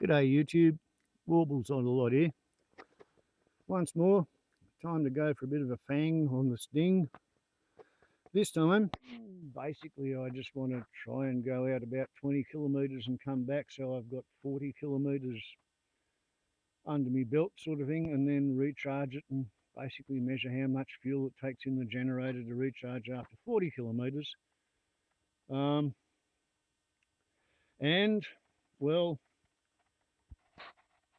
G'day YouTube, Warbles on a lot here. Once more, time to go for a bit of a fang on the sting. This time, basically I just want to try and go out about 20 kilometres and come back, so I've got 40 kilometres under my belt sort of thing, and then recharge it and basically measure how much fuel it takes in the generator to recharge after 40 kilometres. And, well,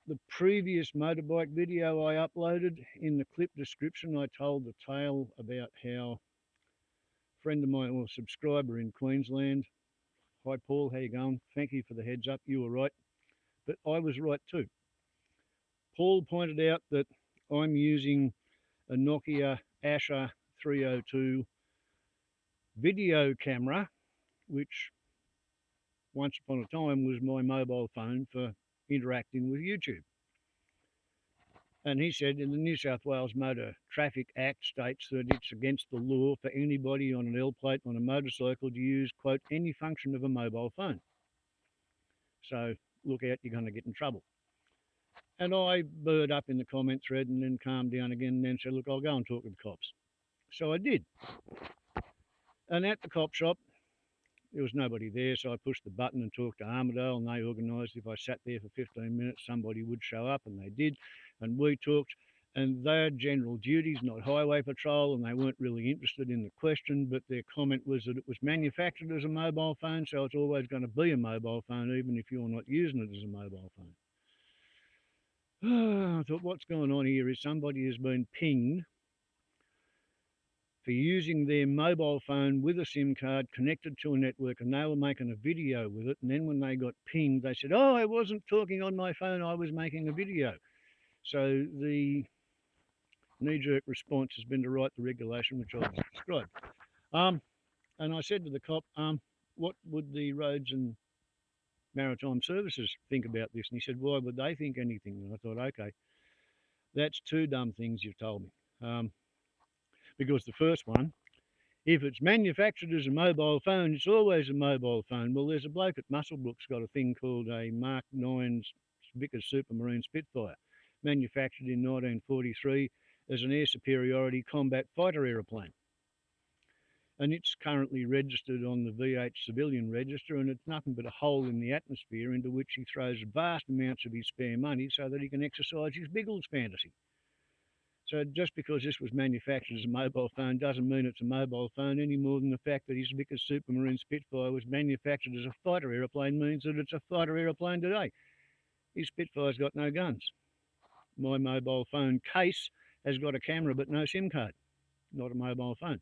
the previous motorbike video I uploaded, in the clip description I told the tale about how a friend of mine, or subscriber in Queensland, hi Paul, how you going? Thank you for the heads up, you were right, but I was right too. Paul pointed out that I'm using a Nokia Asher 302 video camera, which once upon a time was my mobile phone for interacting with YouTube. And he said in the New South Wales Motor Traffic Act states that it's against the law for anybody on an L plate on a motorcycle to use, quote, any function of a mobile phone. So look out, you're going to get in trouble. And I burred up in the comment thread and then calmed down again and then said, look, I'll go and talk to the cops. So I did. And at the cop shop, there was nobody there, so I pushed the button and talked to Armidale, and they organised if I sat there for 15 minutes, somebody would show up, and they did. And we talked, and their general duties, not highway patrol, and they weren't really interested in the question, but their comment was that it was manufactured as a mobile phone, so it's always going to be a mobile phone, even if you're not using it as a mobile phone. I thought, what's going on here is somebody has been pinged for using their mobile phone with a SIM card connected to a network, and they were making a video with it, and then when they got pinged, they said, oh, I wasn't talking on my phone, I was making a video. So the knee-jerk response has been to write the regulation, which I've described. And I said to the cop, what would the Roads and Maritime Services think about this? And he said, why would they think anything? And I thought, okay, that's two dumb things you've told me. Because the first one, if it's manufactured as a mobile phone, it's always a mobile phone. Well, there's a bloke at Muswellbrook's got a thing called a Mark 9 Vickers Supermarine Spitfire, manufactured in 1943 as an air superiority combat fighter aeroplane. And it's currently registered on the V8 civilian register, and it's nothing but a hole in the atmosphere into which he throws vast amounts of his spare money so that he can exercise his Biggles fantasy. So just because this was manufactured as a mobile phone doesn't mean it's a mobile phone any more than the fact that his Vickers Supermarine Spitfire was manufactured as a fighter aeroplane means that it's a fighter aeroplane today. His Spitfire's got no guns. My mobile phone case has got a camera but no SIM card, not a mobile phone.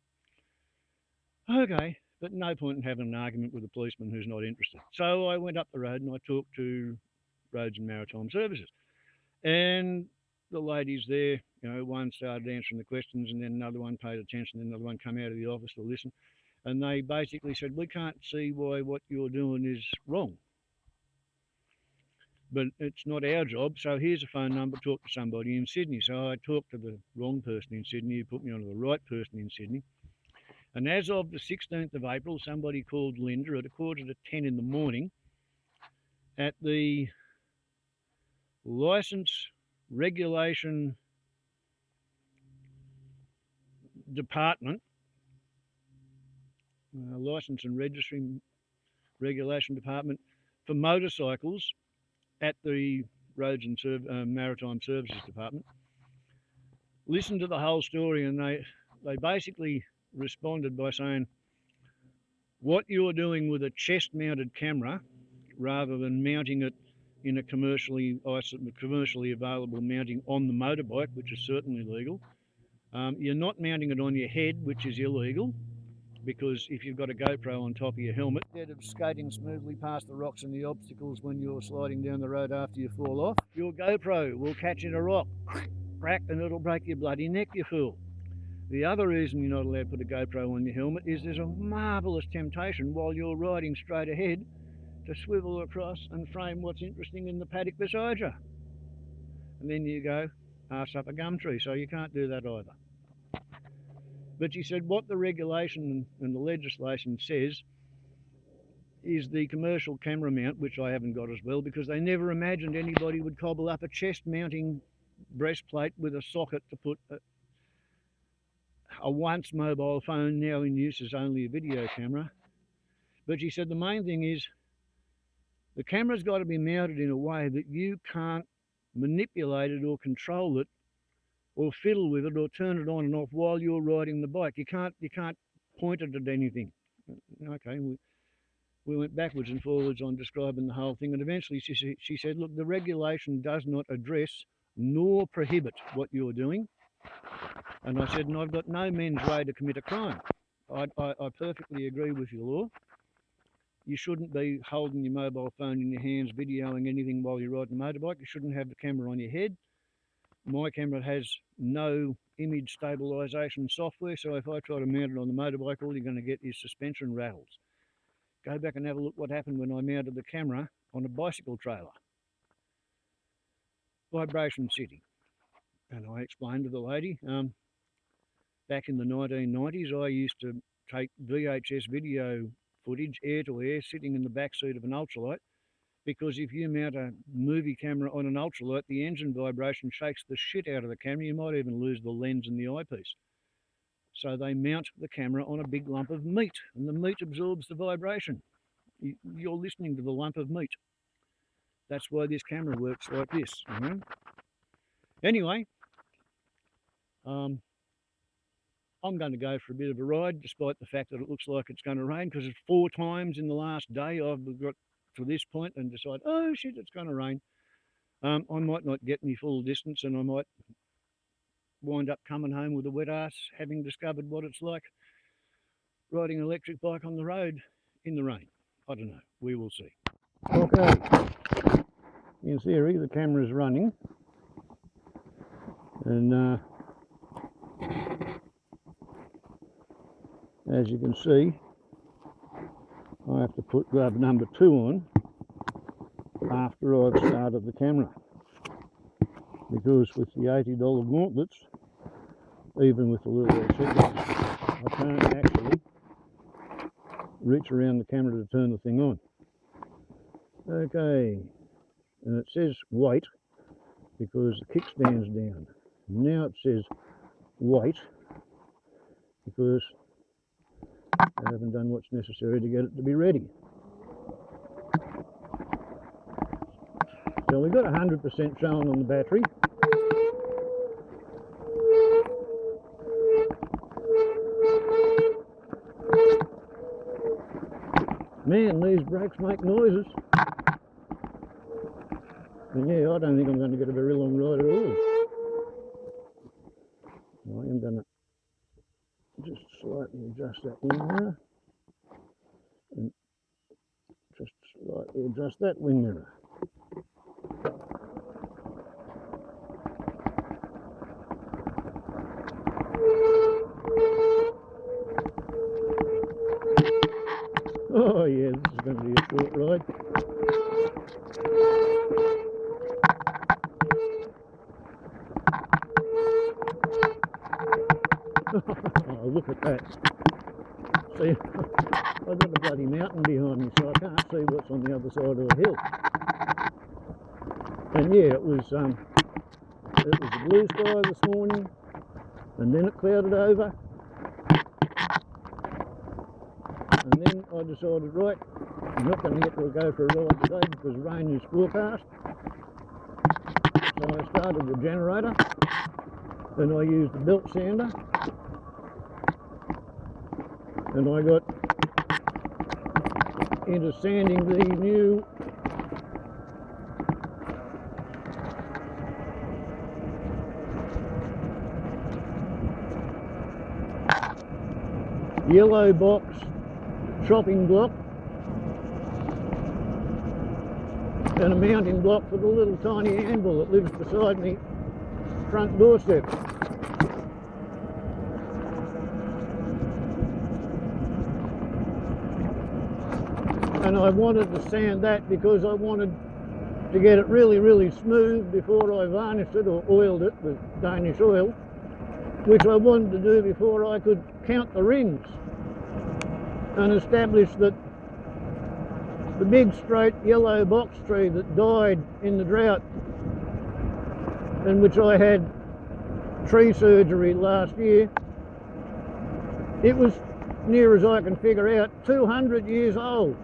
Okay, but no point in having an argument with a policeman who's not interested. So I went up the road and I talked to Roads and Maritime Services. And the ladies there, you know, one started answering the questions and then another one paid attention, then another one came out of the office to listen. And they basically said, we can't see why what you're doing is wrong. But it's not our job, so here's a phone number, talk to somebody in Sydney. So I talked to the wrong person in Sydney, who put me on to the right person in Sydney. And as of the 16th of April, somebody called Linda at 9:45 in the morning at the Licence Regulation Department, Licence and Registry Regulation Department for motorcycles at the Roads and Maritime Services Department. Listened to the whole story, and they basically responded by saying, what you're doing with a chest-mounted camera rather than mounting it in a commercially available mounting on the motorbike, which is certainly legal. You're not mounting it on your head, which is illegal, because if you've got a GoPro on top of your helmet, instead of skating smoothly past the rocks and the obstacles when you're sliding down the road after you fall off, your GoPro will catch in a rock, crack, and it'll break your bloody neck, you fool. The other reason you're not allowed to put a GoPro on your helmet is there's a marvellous temptation while you're riding straight ahead to swivel across and frame what's interesting in the paddock beside you. And then you go arse up a gum tree, so you can't do that either. But she said what the regulation and the legislation says is the commercial camera mount, which I haven't got as well, because they never imagined anybody would cobble up a chest mounting breastplate with a socket to put a once mobile phone, now in use as only a video camera. But she said the main thing is the camera's got to be mounted in a way that you can't manipulate it or control it or fiddle with it or turn it on and off while you're riding the bike. You can't point it at anything. Okay, we went backwards and forwards on describing the whole thing, and eventually she said, look, the regulation does not address nor prohibit what you're doing. And I said, and I've got no mens rea to commit a crime. I perfectly agree with your law. You shouldn't be holding your mobile phone in your hands, videoing anything while you're riding a motorbike. You shouldn't have the camera on your head. My camera has no image stabilisation software, so if I try to mount it on the motorbike, all you're going to get is suspension rattles. Go back and have a look what happened when I mounted the camera on a bicycle trailer. Vibration sitting. And I explained to the lady, back in the 1990s, I used to take VHS video footage air to air sitting in the back seat of an ultralight, because if you mount a movie camera on an ultralight, the engine vibration shakes the shit out of the camera. You might even lose the lens and the eyepiece. So they mount the camera on a big lump of meat, and the meat absorbs the vibration. You're listening to the lump of meat. That's why this camera works like this. Anyway, I'm going to go for a bit of a ride, despite the fact that it looks like it's going to rain, because it's 4 times in the last day I've got to this point and decide, oh shit, it's going to rain. I might not get any full distance, and I might wind up coming home with a wet ass, having discovered what it's like riding an electric bike on the road in the rain. I don't know. We will see. Okay. In theory, the camera's running, and as you can see, I have to put glove number 2 on after I've started the camera, because with the $80 gauntlets, even with the little settings, I can't actually reach around the camera to turn the thing on. Okay, and it says wait because the kickstand's down. Now it says wait because I haven't done what's necessary to get it to be ready. So we've got 100% shown on the battery. Man, these brakes make noises. And yeah, I don't think I'm going to get a very long ride at all. I am going to just slightly adjust that wing mirror, and just slightly adjust that wing mirror. Oh yeah, this is going to be a short ride. Oh, look at that. See, I've got a bloody mountain behind me, so I can't see what's on the other side of the hill. And yeah, it was a blue sky this morning, and then it clouded over. And then I decided, right, I'm not going to get to go for a ride today because rain is forecast. So I started the generator, then I used the belt sander, and I got into sanding the new yellow box chopping block and a mounting block for the little tiny anvil that lives beside me front doorstep. And I wanted to sand that because I wanted to get it really, really smooth before I varnished it or oiled it with Danish oil, which I wanted to do before I could count the rings and establish that the big straight yellow box tree that died in the drought, in which I had tree surgery last year. It was, near as I can figure out, 200 years old.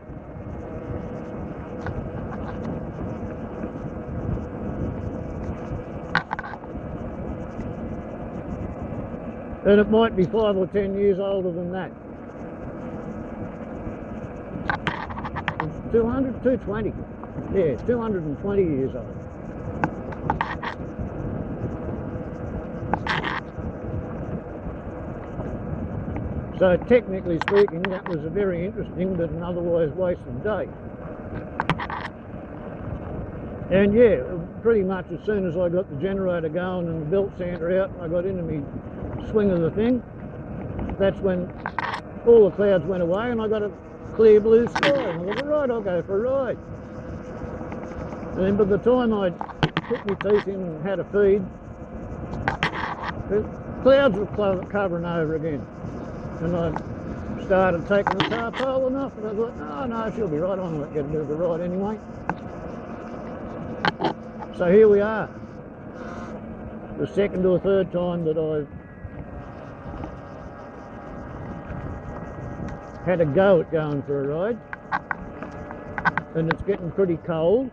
And it might be 5 or 10 years older than that. 200, 220. Yeah, 220 years old. So technically speaking, that was a very interesting but an otherwise wasted day. And yeah, pretty much as soon as I got the generator going and the belt sander out, I got into me swing of the thing, that's when all the clouds went away and I got a clear blue sky. And I thought, right, I'll go for a ride. And then by the time I'd put my teeth in and had a feed, the clouds were covering over again. And I started taking the tarpaulin off, and I thought, oh no, she'll be right, I might get a bit of a ride anyway. So here we are. The second or third time that I've had a go at going for a ride, and it's getting pretty cold.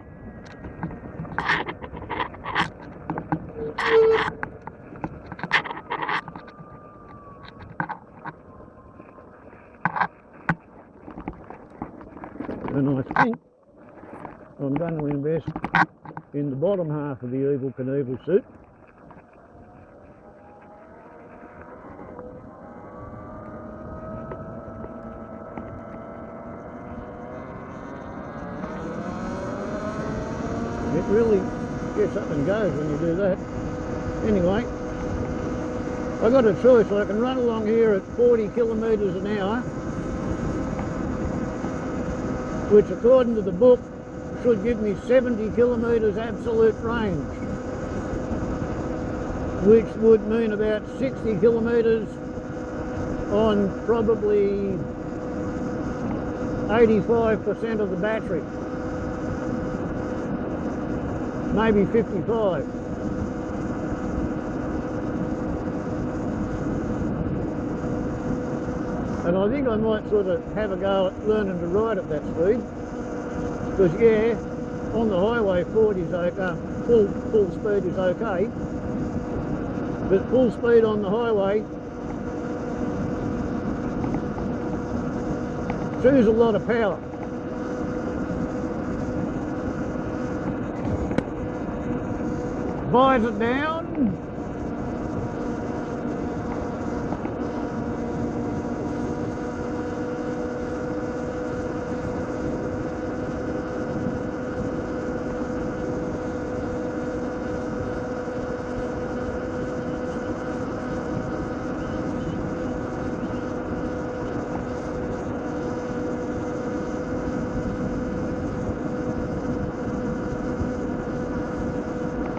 And I think I'm going to invest in the bottom half of the Evel Knievel suit. It really gets up and goes when you do that. Anyway, I've got a choice. I can run along here at 40 kilometres an hour, which according to the book should give me 70 kilometres absolute range, which would mean about 60 kilometres on probably 85% of the battery, maybe 55. And I think I might sort of have a go at learning to ride at that speed. Because yeah, on the highway 40 is okay, full speed is okay, but full speed on the highway chews a lot of power. Visor down.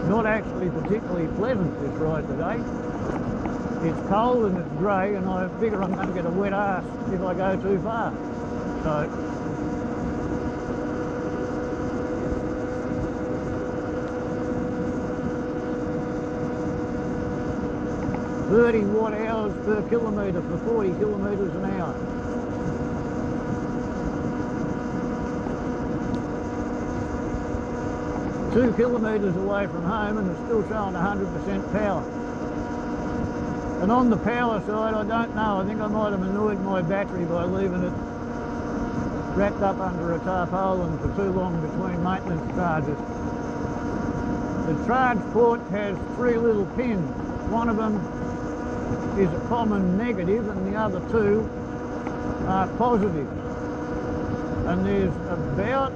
Not actually particularly pleasant, this ride today. It's cold and it's grey, and I figure I'm going to get a wet arse if I go too far. So .30 watt-hours per kilometre for 40 kilometres an hour. Two kilometres away from home and it's still showing 100% power. And on the power side, I don't know, I think I might have annoyed my battery by leaving it wrapped up under a tarpaulin for too long between maintenance charges. The charge port has 3 little pins. One of them is a common negative and the other 2 are positive. And there's about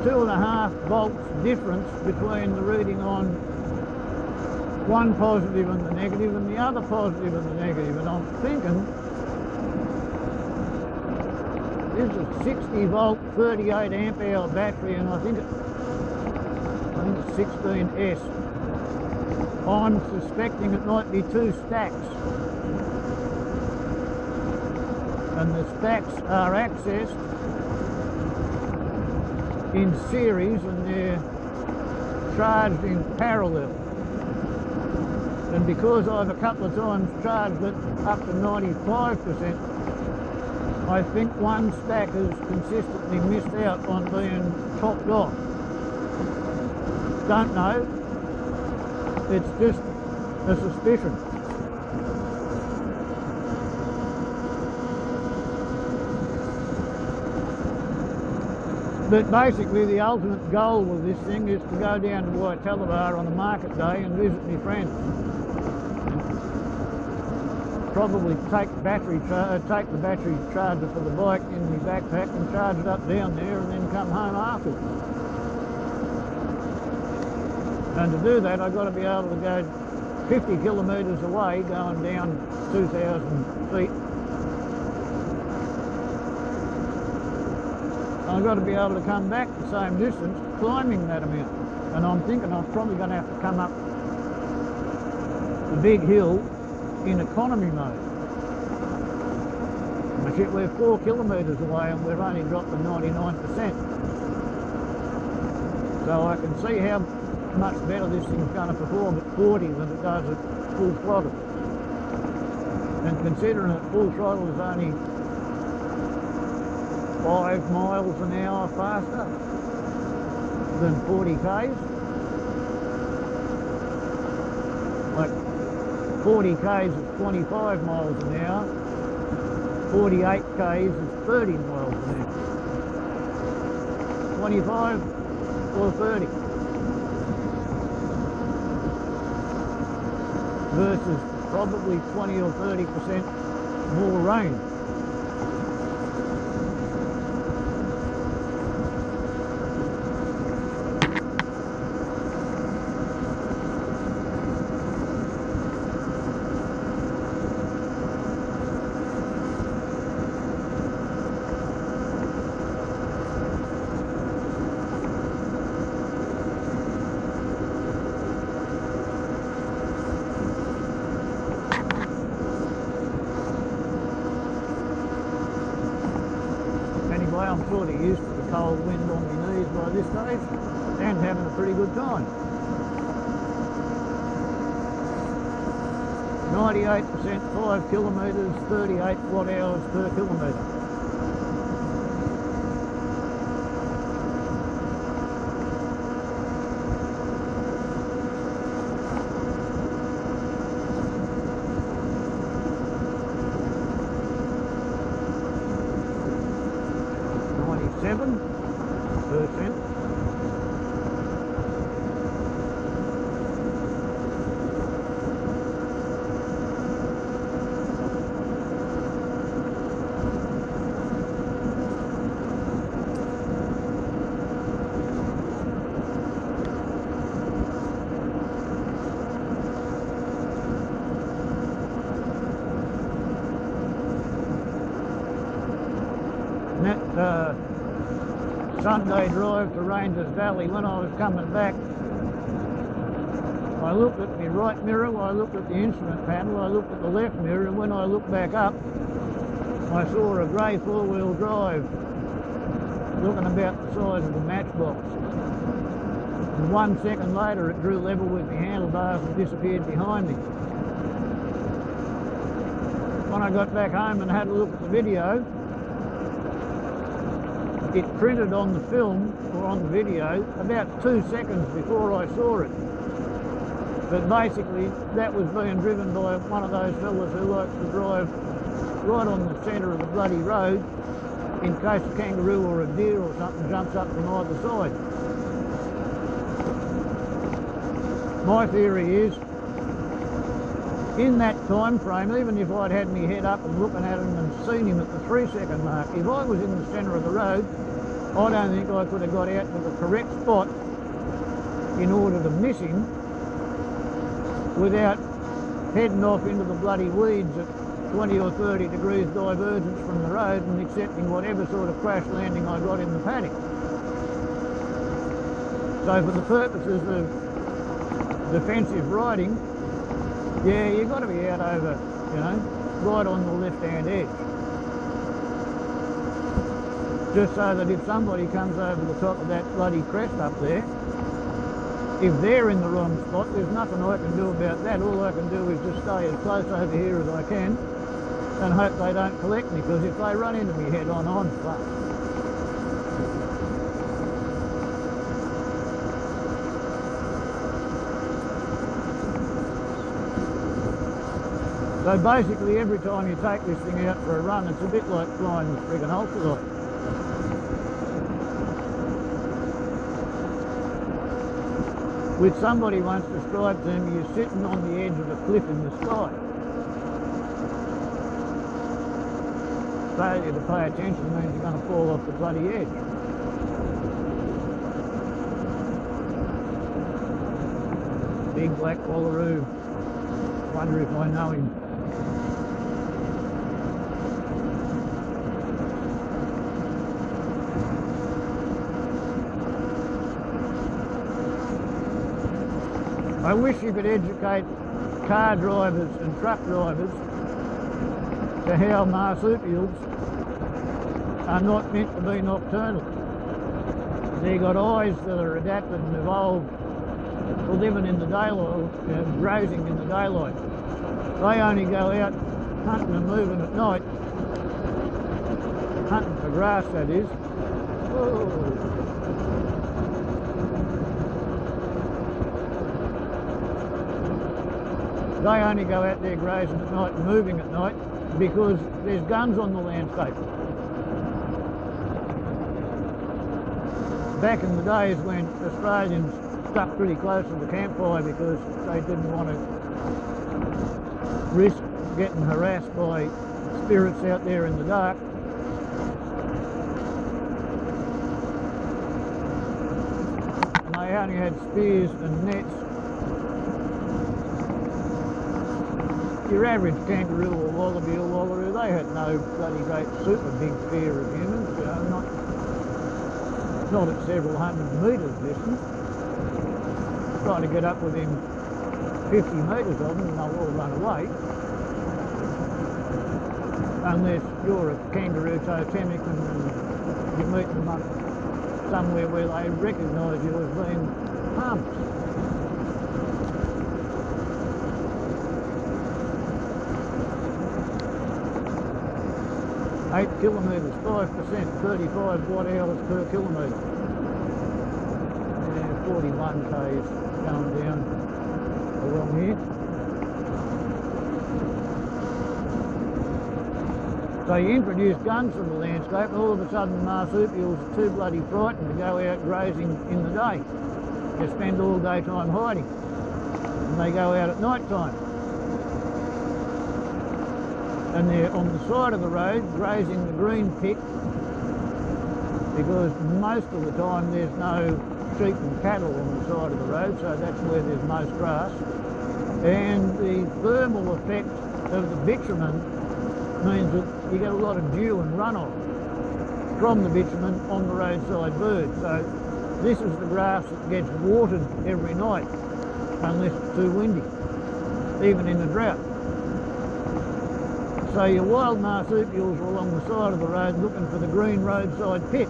2.5 volts difference between the reading on one positive and the negative and the other positive and the negative. And I'm thinking this is a 60 volt 38 amp hour battery, and I think it's 16S. I'm suspecting it might be 2 stacks. and the stacks are accessed in series and they're charged in parallel. And because I've a couple of times charged it up to 95%, I think one stack has consistently missed out on being topped off. Don't know. It's just a suspicion. But basically the ultimate goal with this thing is to go down to Talaria on a market day and visit my friends. Probably take the battery charger for the bike in my backpack and charge it up down there and then come home afterwards. And to do that I've got to be able to go 50 kilometres away going down 2,000 feet. I've got to be able to come back the same distance climbing that amount. And I'm thinking I'm probably going to have to come up the big hill in economy mode. But yet we're 4 kilometres away and we've only dropped to 99%. So I can see how much better this thing's going to perform at 40 than it does at full throttle. And considering that full throttle is only 5 miles an hour faster than 40 k's. Like 40 k's is 25 miles an hour, 48 k's is 30 miles an hour. 25 or 30 versus probably 20 or 30% more range. I'm sort of used to the cold wind on my knees by this stage and having a pretty good time. 98%, 5 kilometres, 38 watt-hours per kilometre. Sunday drive to Rangers Valley, when I was coming back, I looked at my right mirror, I looked at the instrument panel, I looked at the left mirror, and when I looked back up, I saw a grey four-wheel drive looking about the size of a matchbox. And 1 second later it drew level with my handlebars and disappeared behind me. When I got back home and had a look at the video, it printed on the film, or on the video, about 2 seconds before I saw it. But basically, that was being driven by one of those fellas who likes to drive right on the centre of the bloody road in case a kangaroo or a deer or something jumps up from either side. My theory is, in that time frame, even if I'd had my head up and looking at him and seen him at the 3 second mark, if I was in the centre of the road, I don't think I could have got out to the correct spot in order to miss him without heading off into the bloody weeds at 20 or 30 degrees divergence from the road and accepting whatever sort of crash landing I got in the paddock. So for the purposes of defensive riding, yeah, you've got to be out over, you know, right on the left-hand edge. just so that if somebody comes over the top of that bloody crest up there, if they're in the wrong spot, there's nothing I can do about that. All I can do is just stay as close over here as I can and hope they don't collect me, because if they run into me head on, I'm fucked. So basically every time you take this thing out for a run, it's a bit like flying the friggin' ultralight. Which somebody once described to me, you're sitting on the edge of a cliff in the sky. Failure to pay attention means you're going to fall off the bloody edge. Big black wallaroo. Wonder if I know him. I wish you could educate car drivers and truck drivers to how marsupials are not meant to be nocturnal. They've got eyes that are adapted and evolved for living in the daylight, grazing in the daylight. They only go out hunting and moving at night, hunting for grass, that is. Whoa. They only go out there grazing at night and moving at night because there's guns on the landscape. Back in the days when Australians stuck pretty close to the campfire because they didn't want to risk getting harassed by spirits out there in the dark, and they only had spears and nets. Your average kangaroo or wallaby or wallaroo, they had no bloody great super big fear of humans, you know, not at several hundred metres distance. Try to get up within 50 metres of them and they'll all run away. Unless you're a kangaroo totemic and you meet them up somewhere where they recognise you as being harmless. 8 kilometres, 5%, 35 Watt-Hrs per kilometre. Yeah, 41 k's going down along here. So you introduce guns to the landscape, and all of a sudden the marsupials are too bloody frightened to go out grazing in the day. They spend all daytime hiding, and they go out at night time. And they're on the side of the road grazing the green pick, because most of the time there's no sheep and cattle on the side of the road, so that's where there's most grass. And the thermal effect of the bitumen means that you get a lot of dew and runoff from the bitumen on the roadside birds. So this is the grass that gets watered every night unless it's too windy, even in the drought. So your wild marsupials are along the side of the road looking for the green roadside pick.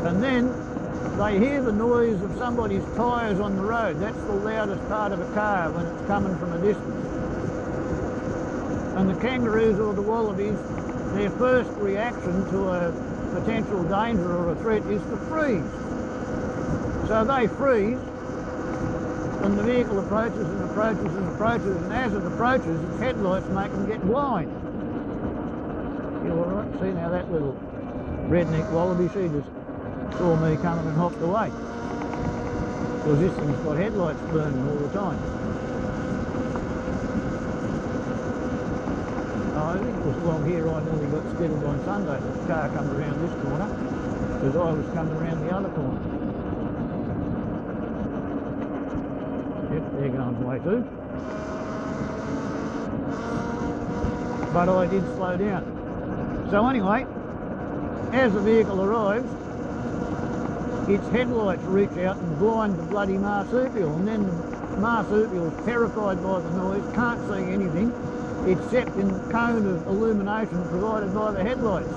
And then they hear the noise of somebody's tyres on the road. That's the loudest part of a car when it's coming from a distance. And the kangaroos or the wallabies, their first reaction to a potential danger or a threat is to freeze. So they freeze, and the vehicle approaches and approaches and approaches, and as it approaches, its headlights make them get blind. You all right? See now that little redneck wallaby, she just saw me coming and hopped away. Because this thing's got headlights burning all the time. I think it was along here I nearly got skidded on Sunday. The car come around this corner, because I was coming around the other corner. Yep, they're going away too. But I did slow down. So anyway, as the vehicle arrives, its headlights reach out and blind the bloody marsupial, and then the marsupial, terrified by the noise, can't see anything, except in the cone of illumination provided by the headlights.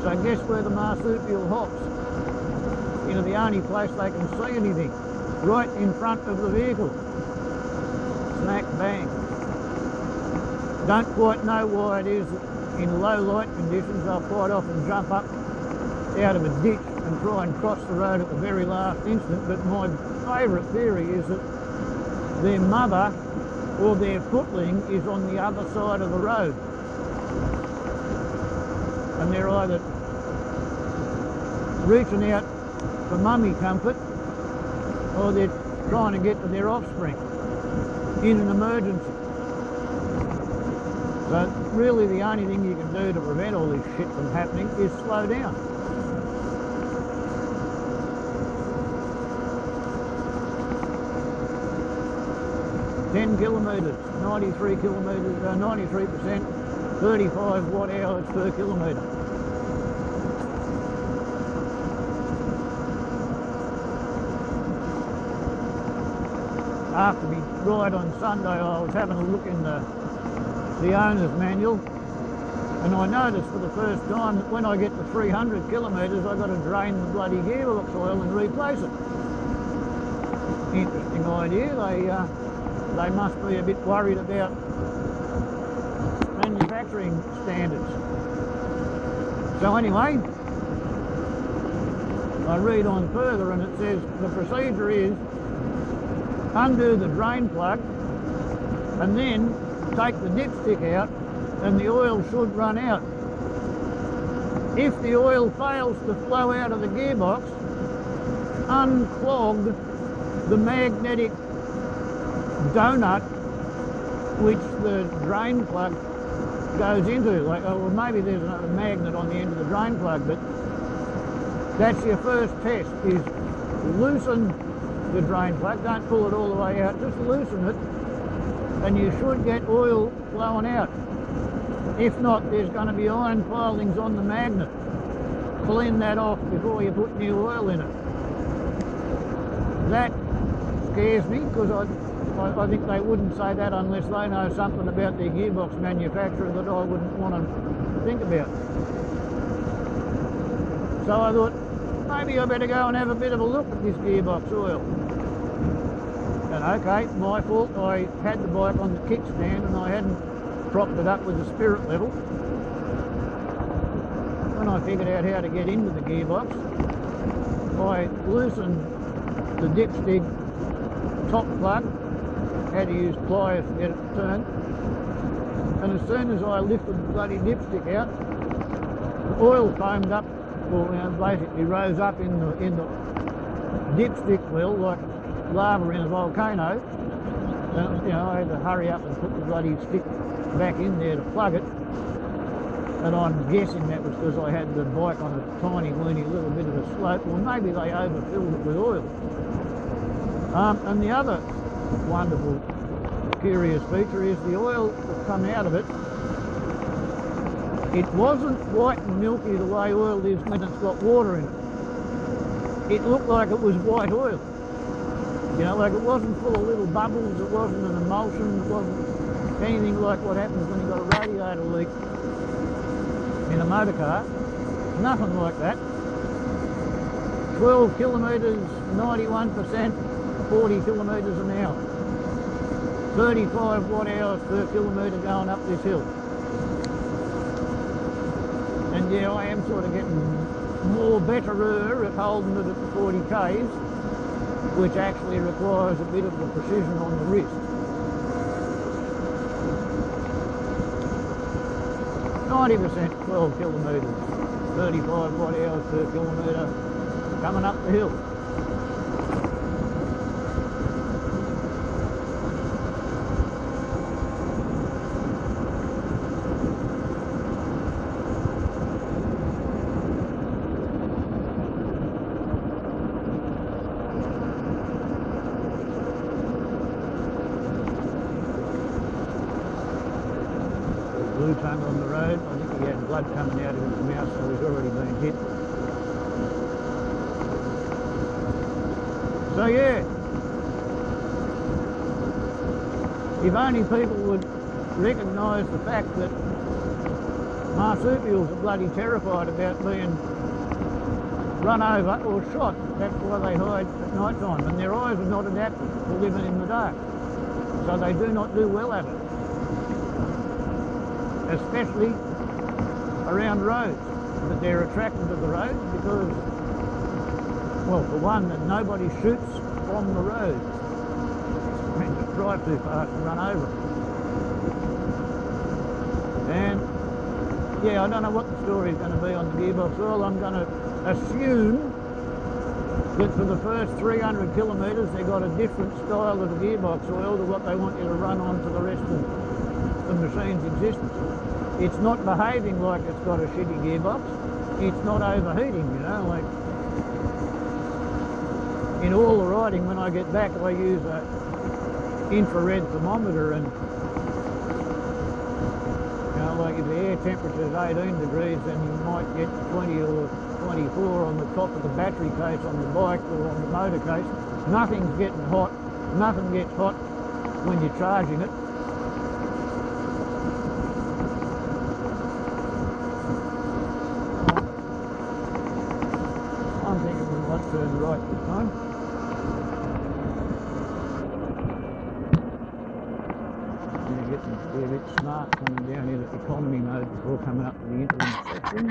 So guess where the marsupial hops? Into the only place they can see anything, right in front of the vehicle. Smack bang. Don't quite know why it is that in low light conditions they'll quite often jump up out of a ditch and try and cross the road at the very last instant, but my favourite theory is that their mother or their footling is on the other side of the road, and they're either reaching out for mummy comfort or they're trying to get to their offspring in an emergency. So really the only thing you can do to prevent all this shit from happening is slow down. "10 kilometres, 93 kilometres, 93%, 35 watt-hours per kilometre." After my ride on Sunday, I was having a look in the owner's manual, and I noticed for the first time that when I get to 300 kilometres, I've got to drain the bloody gearbox oil and replace it. Interesting idea. They must be a bit worried about manufacturing standards. So anyway, I read on further and it says the procedure is undo the drain plug and then take the dipstick out and the oil should run out. If the oil fails to flow out of the gearbox, unclog the magnetic donut which the drain plug goes into. Like, oh, well, maybe there's a magnet on the end of the drain plug, but that's your first test, is loosen the drain plug. Don't pull it all the way out, just loosen it and you should get oil flowing out. If not, there's going to be iron filings on the magnet. Clean that off before you put new oil in it. That scares me, because I think they wouldn't say that unless they know something about their gearbox manufacturer that I wouldn't want to think about. So I thought, maybe I better go and have a bit of a look at this gearbox oil. And okay, my fault, I had the bike on the kickstand and I hadn't propped it up with the spirit level. When I figured out how to get into the gearbox, I loosened the dipstick top plug, had to use pliers to get it to turn, and as soon as I lifted the bloody dipstick out, the oil foamed up, or basically rose up in the dipstick well like lava in a volcano. And, I had to hurry up and put the bloody stick back in there to plug it, and I'm guessing that was because I had the bike on a tiny weeny little bit of a slope, or maybe they overfilled it with oil. And the other wonderful curious feature is the oil that come out of it. It wasn't white and milky the way oil is when it's got water in it. It looked like it was white oil. Like it wasn't full of little bubbles, it wasn't an emulsion, it wasn't anything like what happens when you've got a radiator leak in a motor car. Nothing like that. 12 kilometres, 91%, 40 kilometres an hour. 35 watt-hours per kilometre going up this hill. And yeah, I am sort of getting more betterer at holding it at the 40 k's, which actually requires a bit of the precision on the wrist. 90%, 12 kilometres, 35 watt-hours per kilometre coming up the hill. Blue tongue on the road. I think he had blood coming out of his mouth, so he's already been hit. So yeah, if only people would recognise the fact that marsupials are bloody terrified about being run over or shot. That's why they hide at night time, and their eyes are not adapted to living in the dark, so they do not do well at it, especially around roads. But they're attracted to the roads because, well, for one, that nobody shoots from the road. They just drive too fast and run over it. And yeah, I don't know what the story is going to be on the gearbox oil. I'm going to assume that for the first 300 kilometres they got a different style of gearbox oil to what they want you to run on for the rest of the machine's existence. It's not behaving like it's got a shitty gearbox. It's not overheating, you know, like in all the riding when I get back I use a infrared thermometer, and you know, like if the air temperature is 18 degrees then you might get 20 or 24 on the top of the battery case on the bike or on the motor case. Nothing's getting hot, nothing gets hot when you're charging it. I'm thinking we might turn right this time. Getting a bit smart coming down into economy mode before coming up to the interim section.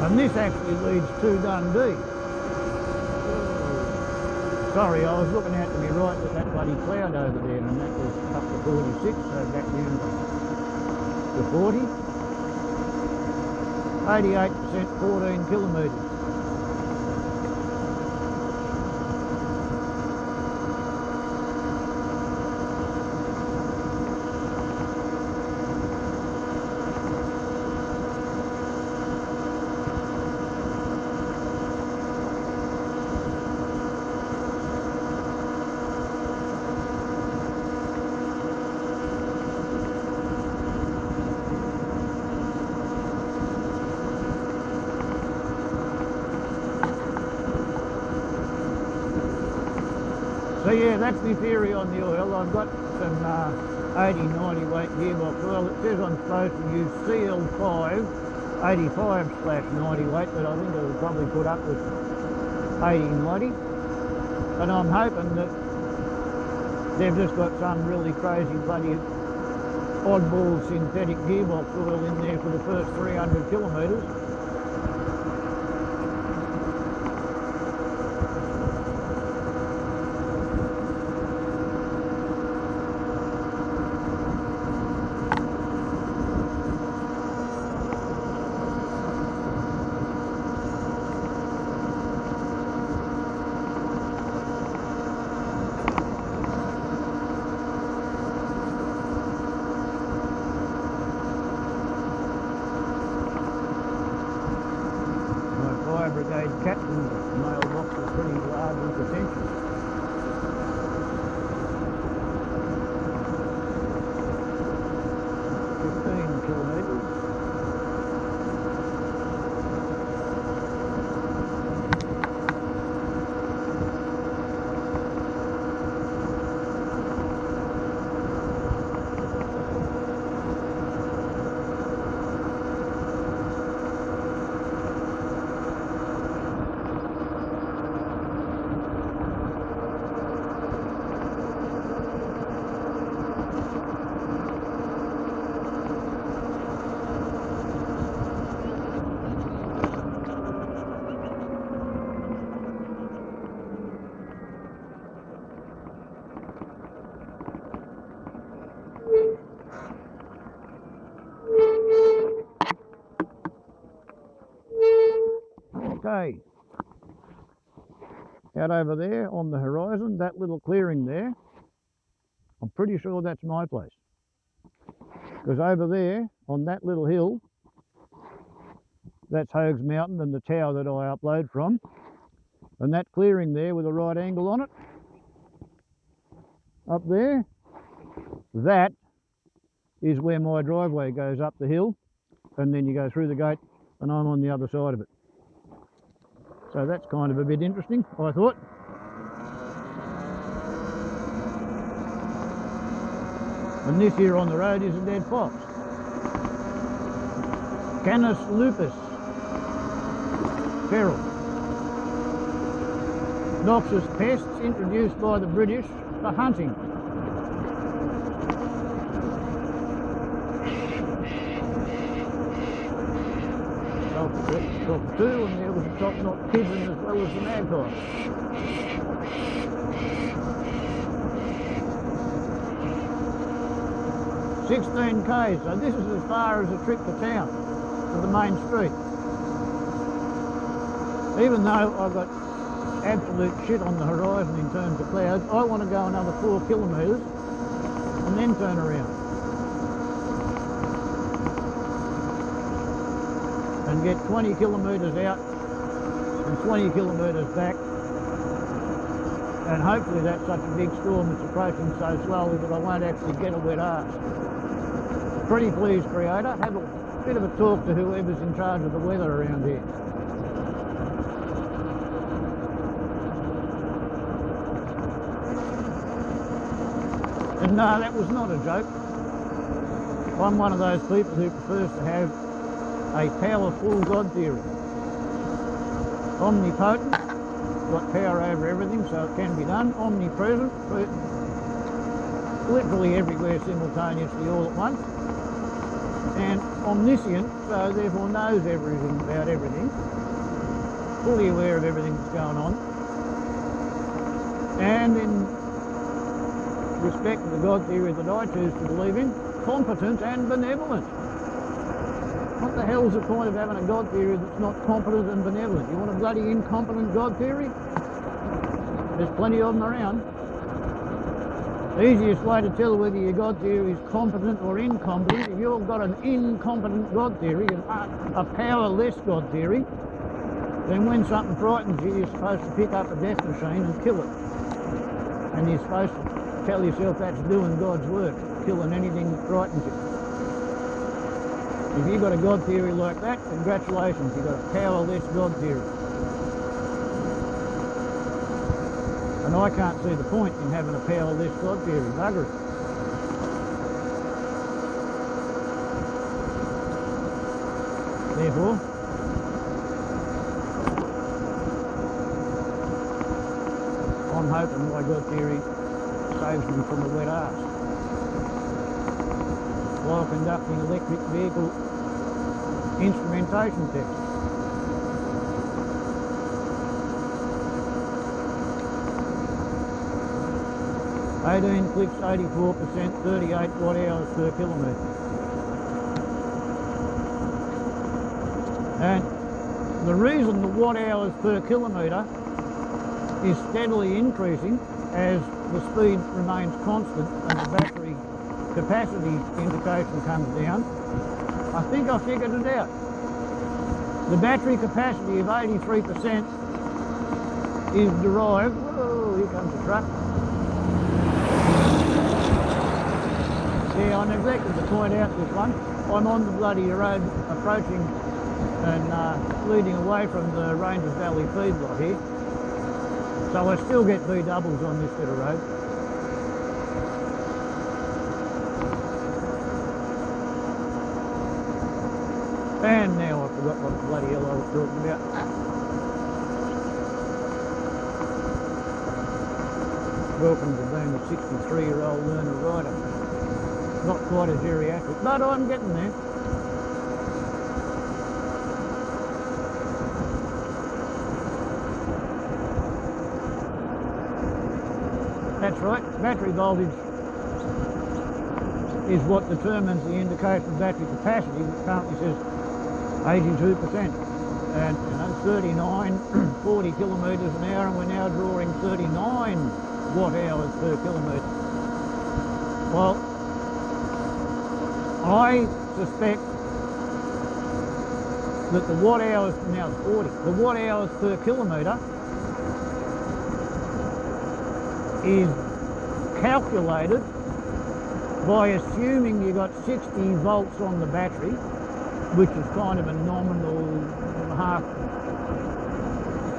And this actually leads to Dundee. Sorry, I was looking out to my right with that bloody cloud over there, and that was up to 46, so back down to 40. 88%, 14 kilometres. So yeah, that's the theory on the oil. I've got some 80-90 weight gearbox oil. It says I'm supposed to use CL5 85/90 weight, but I think it'll probably put up with 80-90. And I'm hoping that they've just got some really crazy bloody oddball synthetic gearbox oil in there for the first 300 kilometres. Brigade captain's mailbox is pretty large and pretentious. Okay, out over there on the horizon, that little clearing there, I'm pretty sure that's my place. Because over there, on that little hill, that's Hogues Mountain and the tower that I upload from. And that clearing there with a right angle on it, up there, That is where my driveway goes up the hill, and then you go through the gate and I'm on the other side of it. So that's kind of a bit interesting, I thought. And this here on the road is a dead fox. Canis lupus feral. Noxious pests introduced by the British for hunting. Cockatoo, and there was a top-knot pigeon as well as the magpie. "16 k's, so this is as far as a trip to town, to the main street. Even though I've got absolute shit on the horizon in terms of clouds, I want to go another 4 kilometres and then turn around and get 20 kilometres out and 20 kilometres back, and hopefully that's such a big storm that's approaching so slowly that I won't actually get a wet arse. Pretty please, Creator, have a bit of a talk to whoever's in charge of the weather around here. And no, that was not a joke. I'm one of those people who prefers to have a powerful God theory. Omnipotent, got power over everything, so it can be done. Omnipresent, literally everywhere simultaneously all at once. And omniscient, so therefore knows everything about everything. Fully aware of everything that's going on. And in respect to the God theory that I choose to believe in, competent and benevolent. What the hell's the point of having a God theory that's not competent and benevolent? You want a bloody incompetent God theory? There's plenty of them around. The easiest way to tell whether your God theory is competent or incompetent, if you've got an incompetent God theory, a powerless God theory, then when something frightens you, you're supposed to pick up a death machine and kill it. And you're supposed to tell yourself that's doing God's work, killing anything that frightens you. If you've got a God theory like that, congratulations, you've got a powerless God theory. And I can't see the point in having a powerless God theory, bugger it. Therefore, I'm hoping my God theory saves me from a wet arse while conducting electric vehicle instrumentation tests. "18 clicks, 84%, 38 watt-hours per kilometre." And the reason the watt-hours per kilometre is steadily increasing as the speed remains constant and the battery capacity indication comes down, I think I figured it out. The battery capacity of 83% is derived, whoa, here comes the truck. Yeah, I neglected to point out this one. I'm on the bloody road approaching and leading away from the Rangers Valley feedlot here. So I still get B doubles on this bit of road. And now I forgot what the bloody hell I was talking about. Welcome to being a 63-year-old learner rider. Not quite a geriatric, but I'm getting there. That's right, battery voltage is what determines the indication of battery capacity, which currently says 82%. And 39, 40 kilometres an hour, and we're now drawing 39 watt-hours per kilometre. Well, I suspect that the watt-hours, now it's 40, the watt-hours per kilometre is calculated by assuming you got 60 volts on the battery, which is kind of a nominal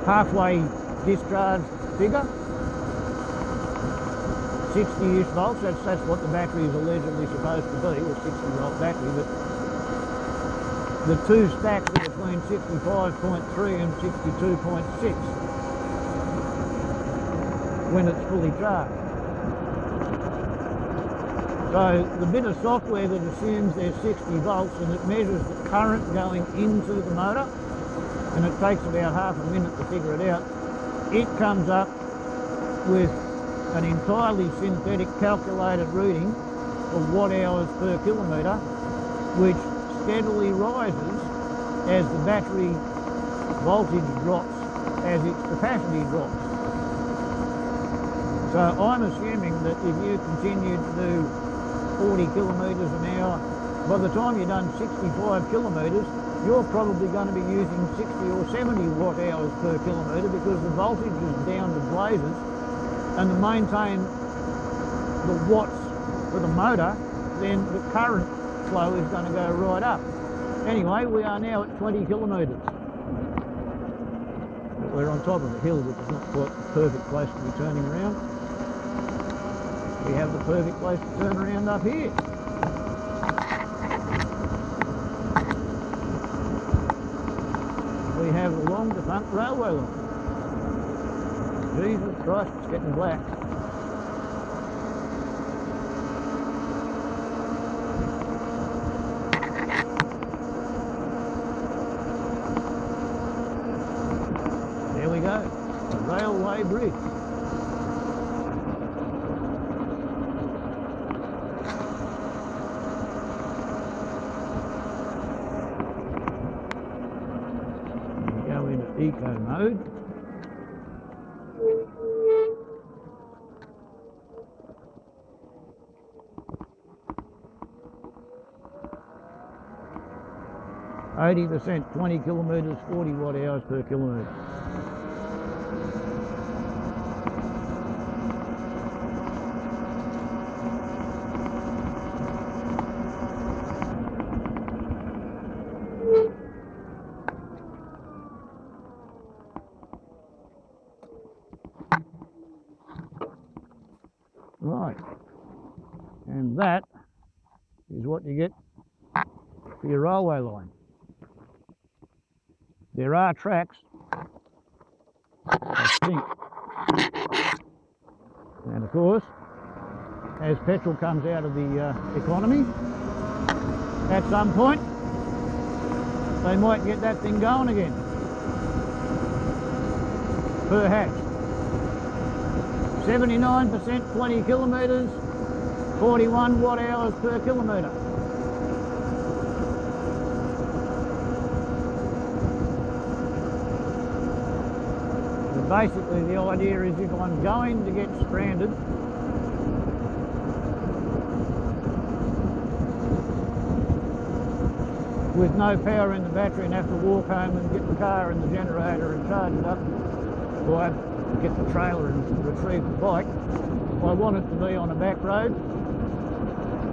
halfway discharge figure, 60-ish volts, that's what the battery is allegedly supposed to be, a 60-volt battery, but the two stacks are between 65.3 and 62.6 when it's fully charged. So the bit of software that assumes there's 60 volts and it measures the current going into the motor, and it takes about half a minute to figure it out, it comes up with an entirely synthetic calculated reading of watt-hours per kilometre, which steadily rises as the battery voltage drops, as its capacity drops. So I'm assuming that if you continue to do 40 kilometres an hour, by the time you've done 65 kilometres, you're probably going to be using 60 or 70 watt-hours per kilometre, because the voltage is down to blazes, and to maintain the watts for the motor, then the current flow is going to go right up. Anyway, we are now at 20 kilometres. We're on top of a hill, which is not quite the perfect place to be turning around. We have the perfect place to turn around up here. We have along the front railway line. Jesus Christ, it's getting black. There we go, the railway bridge. We go into eco mode. %, 20 kilometres, 40 watt-hours per kilometre. Right, and that is what you get for your railway line. There are tracks, I think, and of course, as petrol comes out of the economy, at some point, they might get that thing going again. Perhaps. 79%, 20 kilometres, 41 watt-hours per kilometre. Basically, the idea is if I'm going to get stranded, with no power in the battery and have to walk home and get the car and the generator and charge it up, or I get the trailer and retrieve the bike, I want it to be on a back road,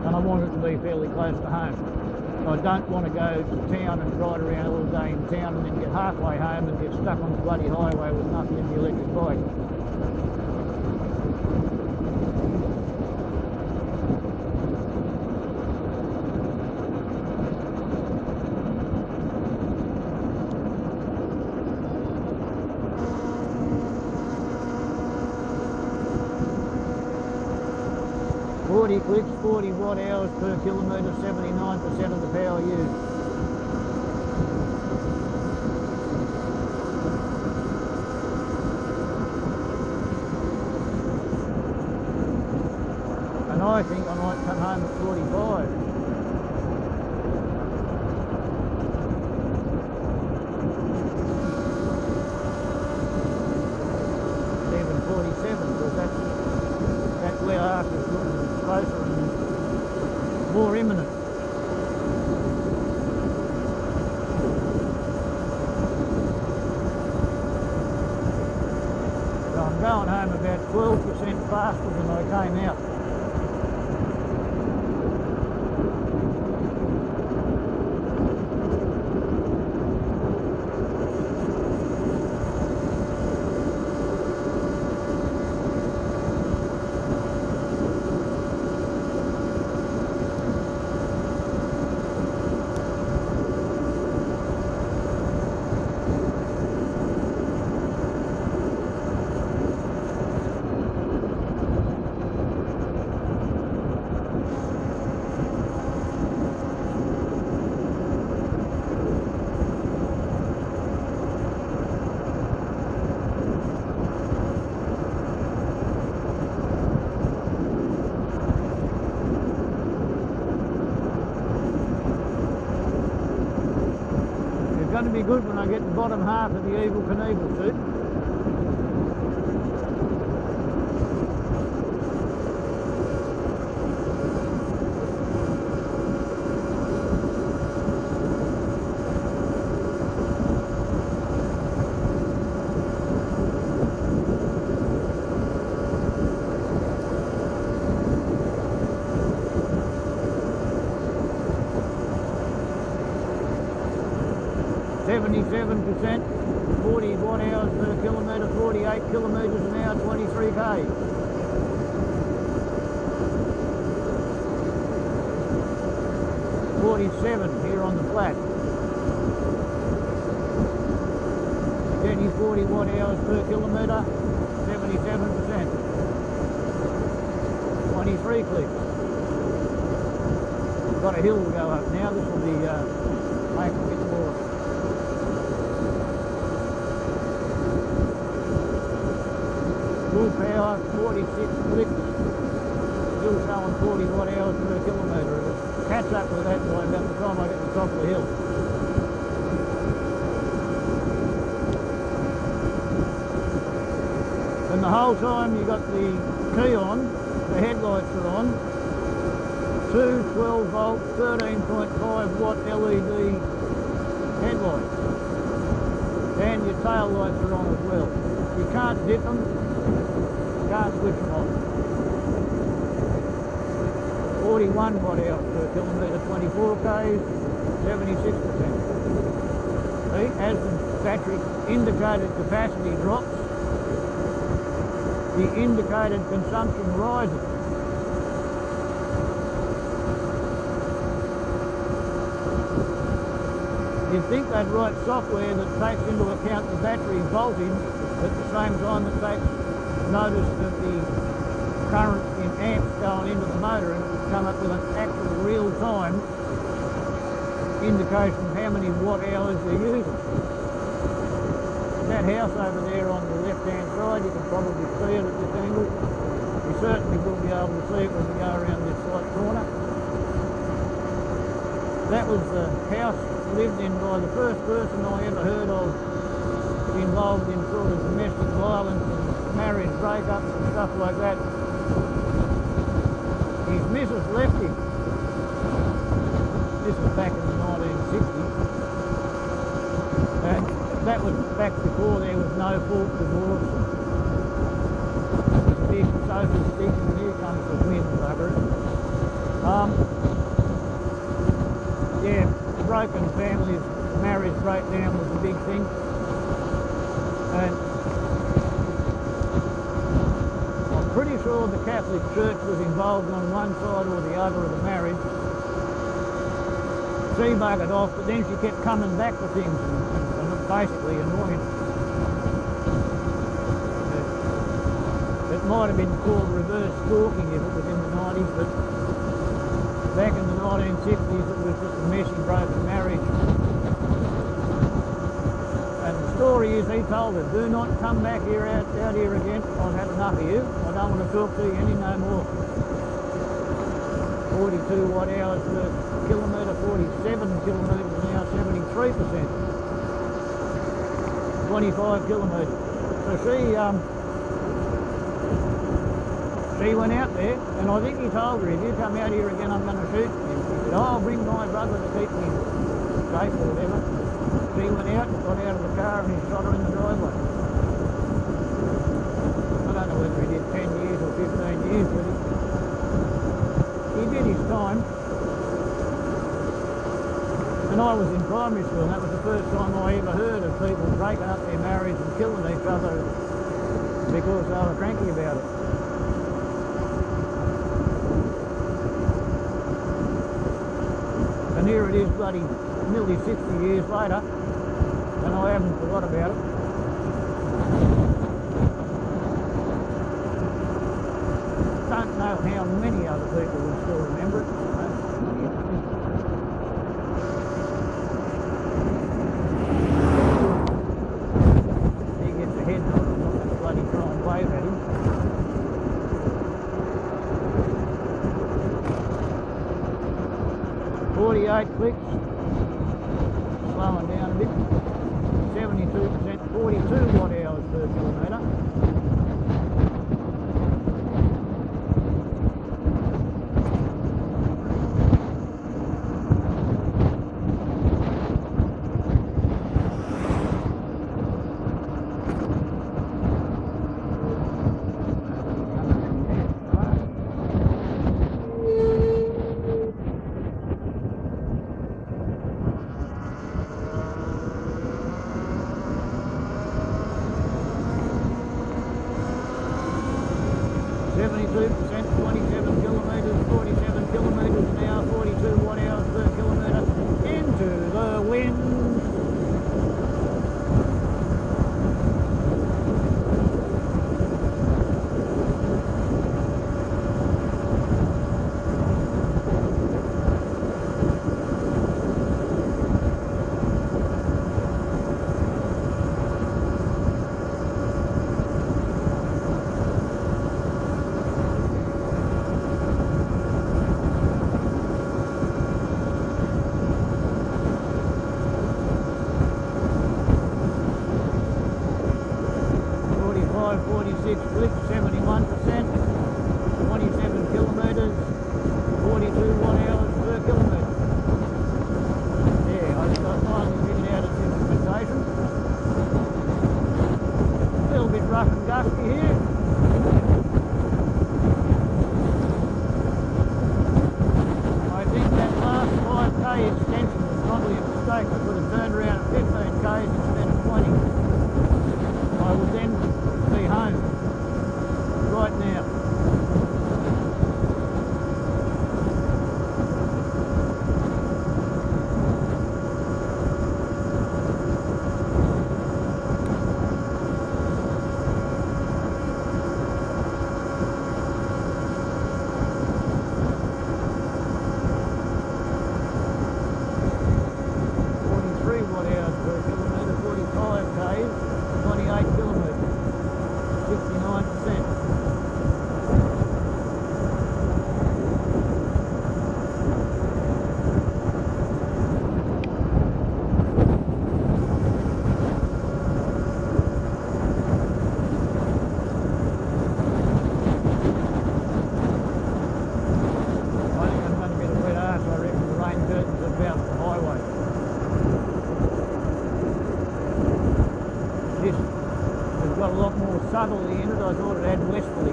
and I want it to be fairly close to home. I don't want to go to town and ride around all day in town and then get halfway home and get stuck on the bloody highway with nothing in the electric bike. Clicks, 40 watt-hours per kilometre, 79% of the power used. And I think I might come home at 45. Even 47, because that's where after is looking closer and more imminent. So I'm going home about 12% faster than I came out. be good when I get the bottom half of the Evel Knievel suit. %, 40 watt-hours per kilometre, 48 kilometres an hour, 23 k's. .47 here on the flat. Steady 40 watt-hours per kilometre, 77%. 23 clicks. We've got a hill to go up now. This will be making a bit more. Full power, 46 clicks, still showing 40 watt-hours per kilometre. It'll catch up with that by about the time I get to the top of the hill. And the whole time you got the key on, the headlights are on, two 12 volt, 13.5 watt LED headlights. And your tail lights are on as well. You can't dip them. Can't switch them off. 41 watt-hours per kilometre, 24 k's, 76%. See, as the battery indicated capacity drops, the indicated consumption rises. You'd think they'd write software that takes into account the battery voltage at the same time that takes notice of the current in amps going into the motor, and it would come up with an actual real-time indication of how many watt-hours they're using. That house over there on the left-hand side, you can probably see it at this angle. You certainly will be able to see it when we go around this slight corner. That was the house lived in by the first person I ever heard of involved in sort of domestic violence and marriage breakups and stuff like that. His missus left him. This was back in the 1960s. And that was back before there was no fault divorce. It was a big social stick, and here comes the wind buggers. Yeah, broken families, marriage breakdown was a big thing. And I'm pretty sure the Catholic Church was involved on one side or the other of the marriage. She buggered off, but then she kept coming back for things and basically annoying. It might have been called reverse stalking if it was in the 90s, but back in the 1960s it was just a messy, broken marriage. And the story is, he told her, do not come back here out here again. I've had enough of you. I don't want to talk to you any no more. 42 watt-hours per kilometre, 47 kilometres an hour, 73%. 25 kilometres. So she went out there, and I think he told her, if you come out here again, I'm going to shoot you. She said, oh, I'll bring my brother to keep me safe or whatever. She went out, got out of the car, and he shot her in the driveway. I don't know whether he did 10 years or 15 years, but he did his time. And I was in primary school, and that was the first time I ever heard of people breaking up their marriage and killing each other because they were cranky about it. And here it is, bloody nearly 60 years later, and I haven't forgot about it. Don't know how many other people will still remember it. He gets a head nod, I'm not going to bloody try and wave at him. .48 clicks, slowing down a bit. 42%, 27 kilometres, 47 kilometres an hour, 42 watt-hours per kilometre into the wind. Flips, 71%, 27 kilometres, 42 watt-hours per kilometre. Yeah, I finally figured out its implementation. A little bit rough and gusty here. I think that last 5k extension was probably a mistake. I could have turned around at 15k's instead of 20. I would then be home right now. Got a lot more southerly in it. I thought it had westerly.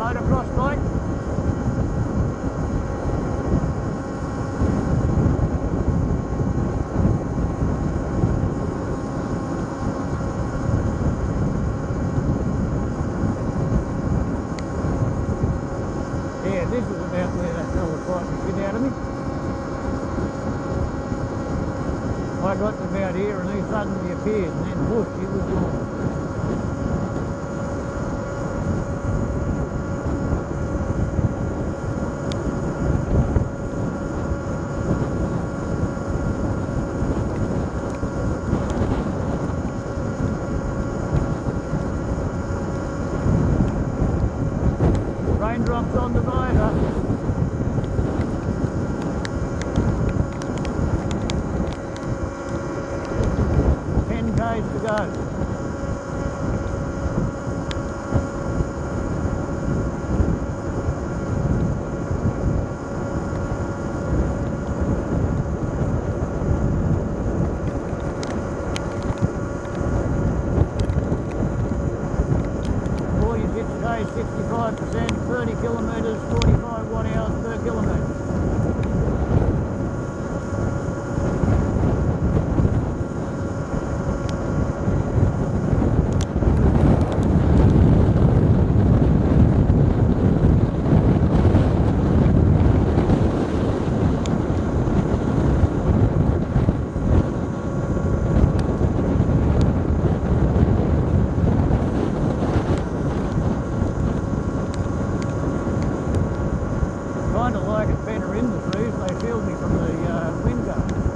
Motocross bike. Yeah, this is about where that fella tried to shit out of me. I got to about here and he suddenly appeared and then whoosh, he was gone. Raindrops on the visor. 10 k's to go. K, 65%, 30 kilometres, 45 watt-hours per kilometre. kind of like it better in the trees. They shield me from the wind gusts.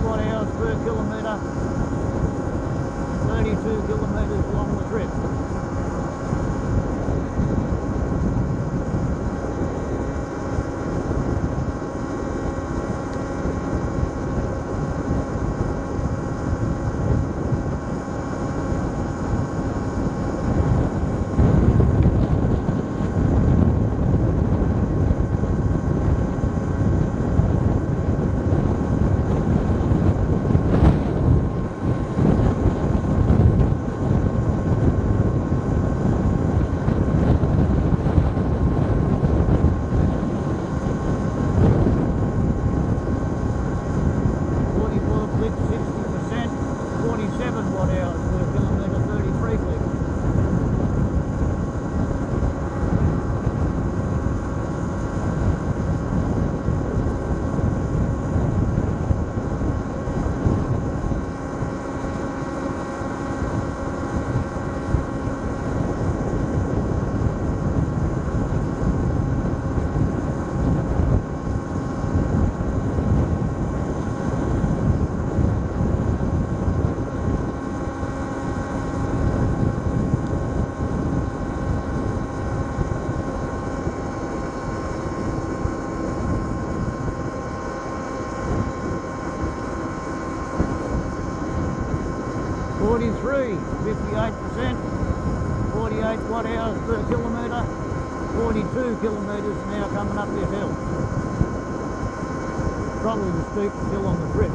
Watt-Hrs per kilometre, 32 kilometres along the trip. Forty-three, 58%, 48 Watt-Hrs per kilometre, 42 kilometres now coming up this hill. Probably the steepest hill on the trip.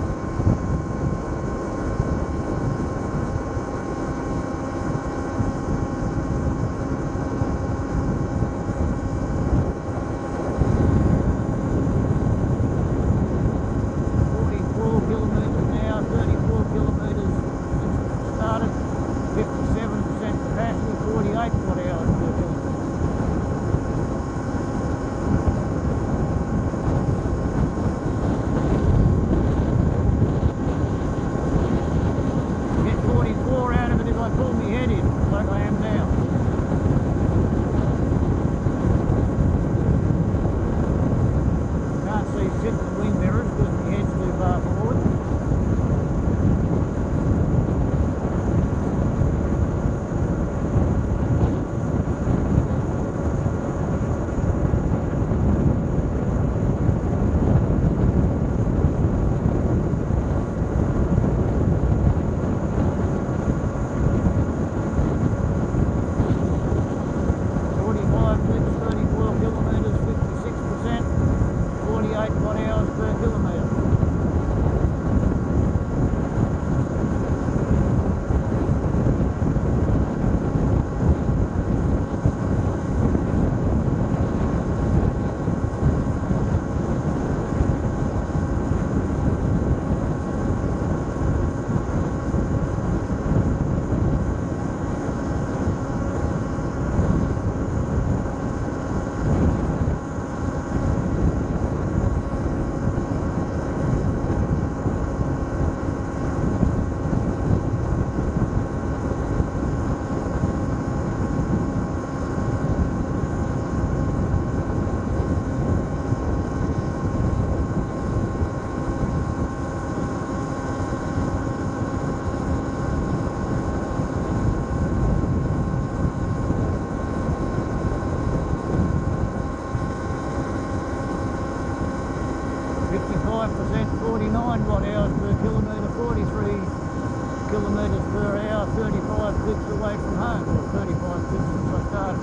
clicks away from home, or 35 clicks since I started.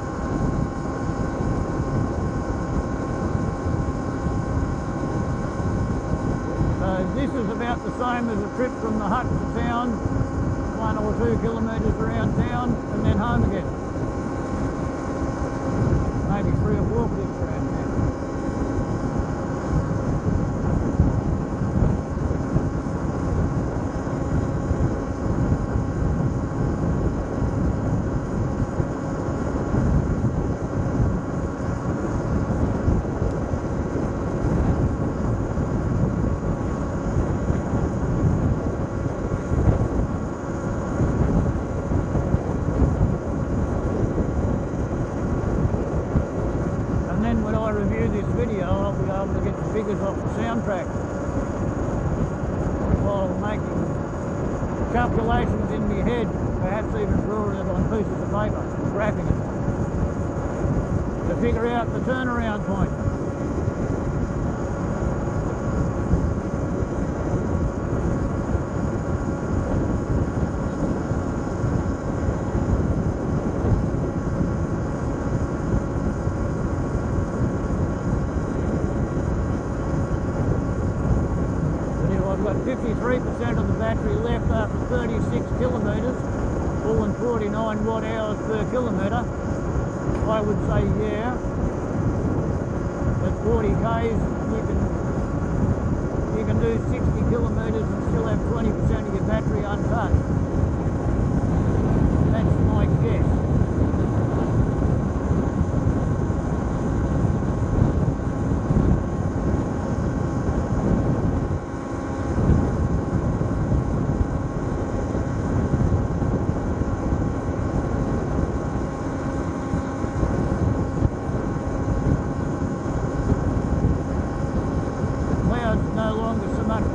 So this is about the same as a trip from the hut to town, 1 or 2 kilometres around town, and then home again. Maybe 3 or 4 clicks around town. Figures off the soundtrack while making calculations in my head, perhaps even drawing it on pieces of paper, graphing it, to figure out the turnaround point. I've got 53% of the battery left after 36 kilometres, pulling 49 watt-hours per kilometre. I would say yeah. At 40 k's you can do 60 kilometres and still have 20% of your battery untouched. That's my guess.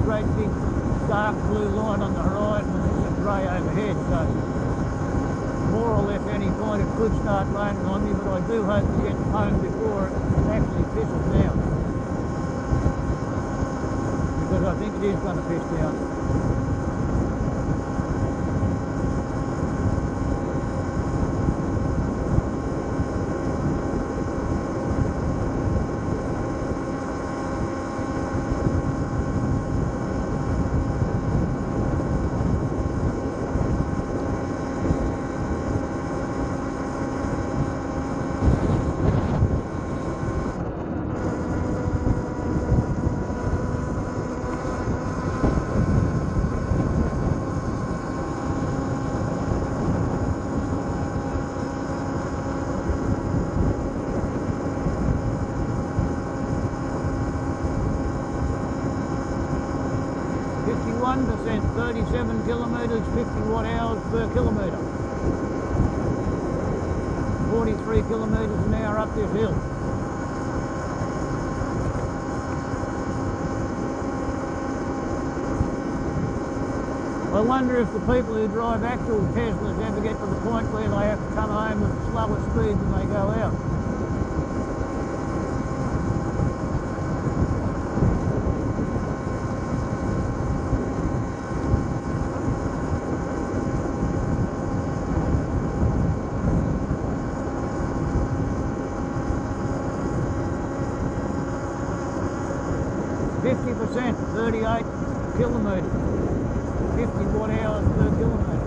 Great big dark blue line on the horizon and there's a grey overhead, so more or less any point it could start raining on me, but I do hope to get home before it actually pisses down, because I think it is going to piss down. 37 kilometres, 50 watt-hours per kilometre. 43 kilometres an hour up this hill. I wonder if the people who drive actual Teslas ever get to the point where they have to come home at slower speed than they go out. 50%, 38 kilometres, 50 watt-hours per kilometre.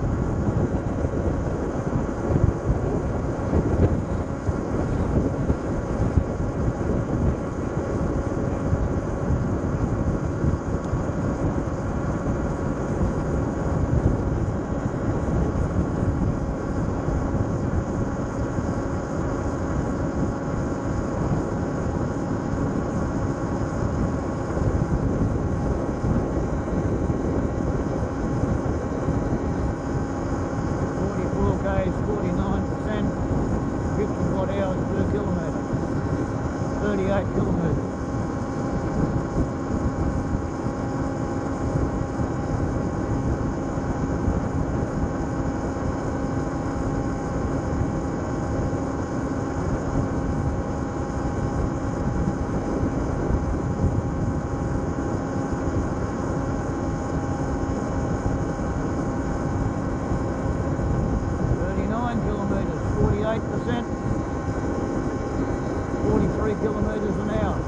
kilometres an hour.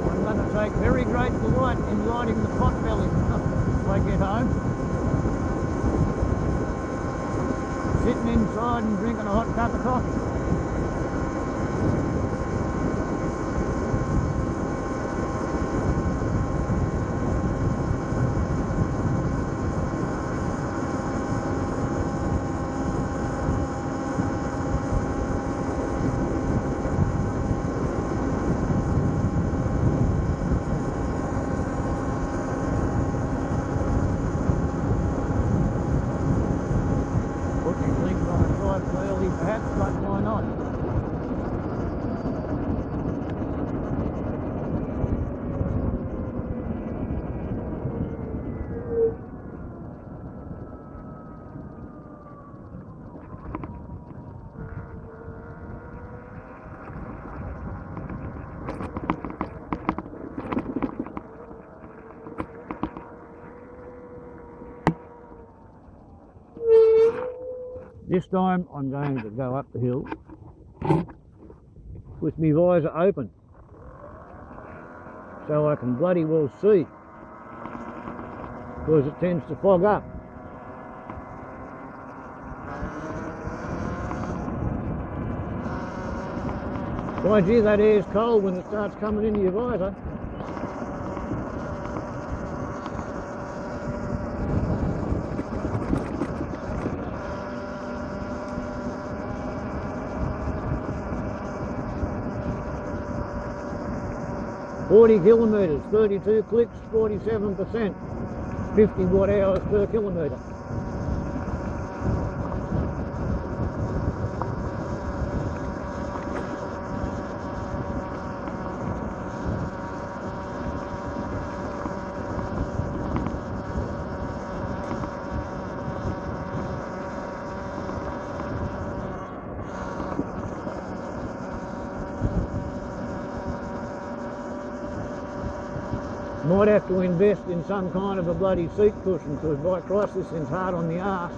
I'm going to take very great delight in lighting the pot belly when I get home. Sitting inside and drinking a hot cup of coffee. Perhaps, but why not? This time I'm going to go up the hill with my visor open so I can bloody well see, because it tends to fog up. By gee, that air's cold when it starts coming into your visor. .40 kilometres, 32 clicks, 47%, 50 watt-hours per kilometre. Might have to invest in some kind of a bloody seat cushion, because by Christ this thing's hard on the arse.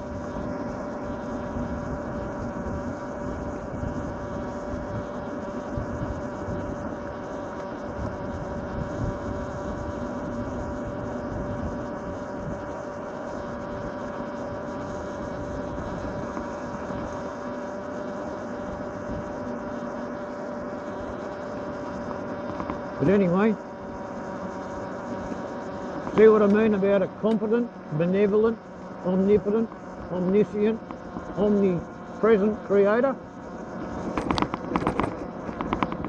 But anyway, see what I mean about a competent, benevolent, omnipotent, omniscient, omnipresent creator?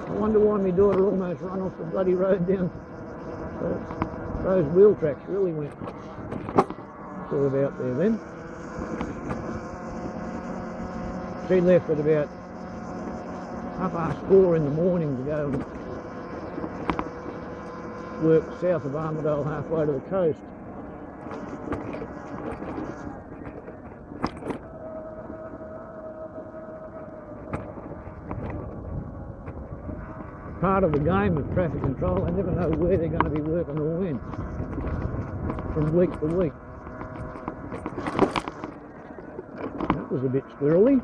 I wonder why my daughter almost ran off the bloody road down. Those wheel tracks really went sort of out there then. She left at about 4:30 in the morning to go and work south of Armadale halfway to the coast. Part of the game of traffic control, they never know where they're going to be working or when, from week to week. That was a bit squirrely.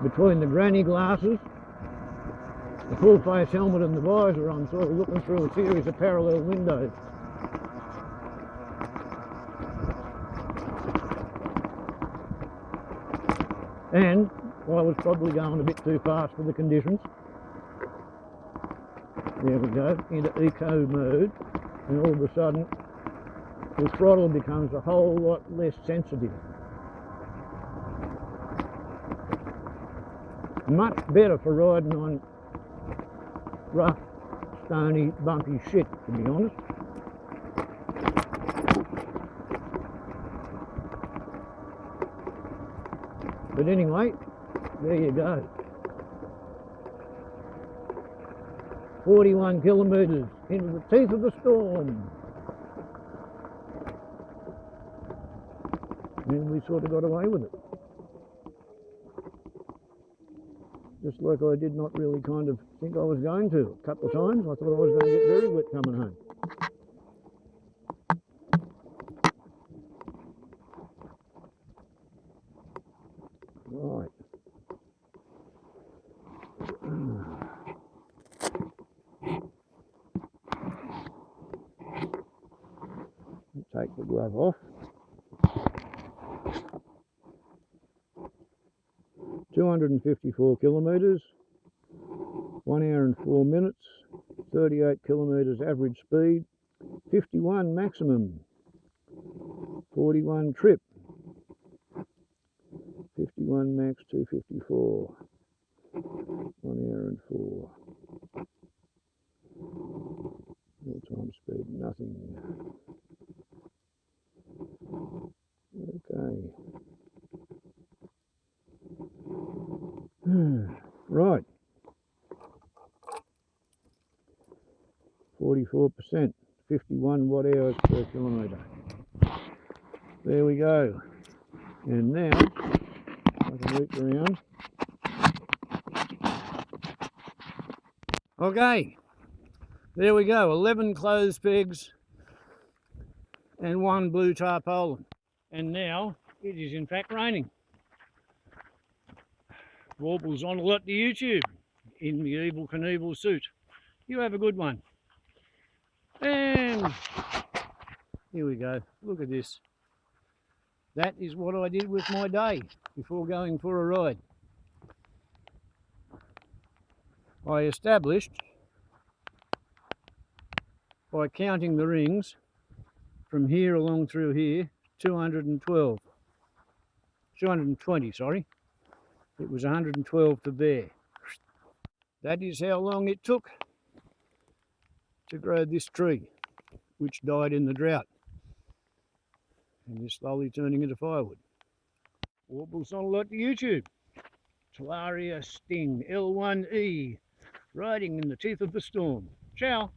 Between the granny glasses, the full face helmet and the visor, I'm sort of looking through a series of parallel windows. And I was probably going a bit too fast for the conditions. There we go, into eco mode, and all of a sudden the throttle becomes a whole lot less sensitive. Much better for riding on rough, stony, bumpy shit, to be honest. But anyway, there you go. 41 kilometres into the teeth of the storm. And we sort of got away with it. just like I did not really kind of think I was going to. A couple of times I thought I was going to get very wet coming home. Right. Take the glove off. 254 kilometres, 1 hour and 4 minutes, 38 kilometres average speed, 51 maximum, 41 trip, 51 max, 254, 1 hour and 4. All-time speed, nothing. Okay. Right. 44%, 51 watt-hours per kilometre. There we go. And now I can reach around. Okay, there we go. 11 closed pegs and 1 blue tarpaulin. And now it is in fact raining. Warbles on a lot to YouTube in the Evel Knievel suit. You have a good one. And here we go. Look at this. That is what I did with my day before going for a ride. I established by counting the rings from here along through here 220, sorry. It was 112 to there. That is how long it took to grow this tree, which died in the drought and is slowly turning into firewood. Warbles on a lot to YouTube. Talaria Sting, L1-e, riding in the teeth of the storm. Ciao.